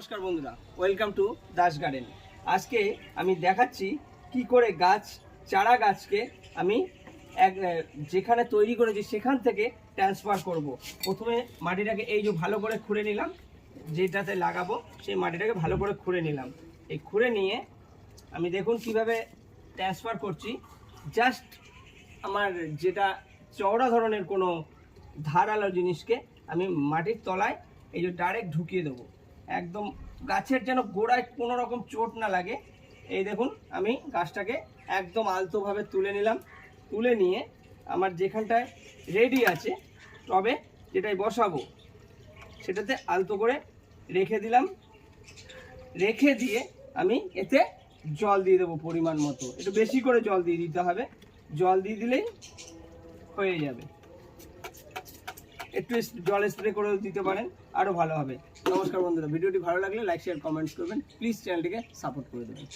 নমস্কার বন্ধুরা, welcome to Das garden. আজকে আমি দেখাচ্ছি কি করে চারা গাছকে আমি যেখানে তৈরি করেছি সেখান থেকে ট্রান্সফার করব। প্রথমে মাটিটাকে এই যে ভালো করে খুঁড়ে নিলাম, যেটাতে লাগাবো সেই মাটিটাকে ভালো করে খুঁড়ে নিলাম। এই খুঁড়ে নিয়ে আমি দেখুন কিভাবে ট্রান্সফার করছি। জাস্ট আমার যেটা চওড়া ধরনের কোনো ধারালো জিনিসকে আমি মাটির তলায় এই যে ডাইরেক্ট ঢুকিয়ে দেবো, একদম গাছের যেন গোড়ায় কোনো রকম চোট না লাগে। এই দেখুন আমি গাছটাকে একদম আলতোভাবে তুলে নিলাম। তুলে নিয়ে আমার যেখানটায় রেডি আছে টবে যেটাই বসাবো সেটাতে আলতো করে রেখে দিলাম। রেখে দিয়ে আমি এতে জল দিয়ে দেবো পরিমাণ মতো, একটু বেশি করে জল দিয়ে দিতে হবে। জল দিয়ে দিলেই হয়ে যাবে। একটু জল স্প্রে করে দিতে পারেন, আরও ভালো হবে। নমস্কার বন্ধুরা, ভিডিওটি ভালো লাগলে লাইক শেয়ার কমেন্টস করবেন, প্লিজ চ্যানেলটিকে সাপোর্ট করে দেবেন।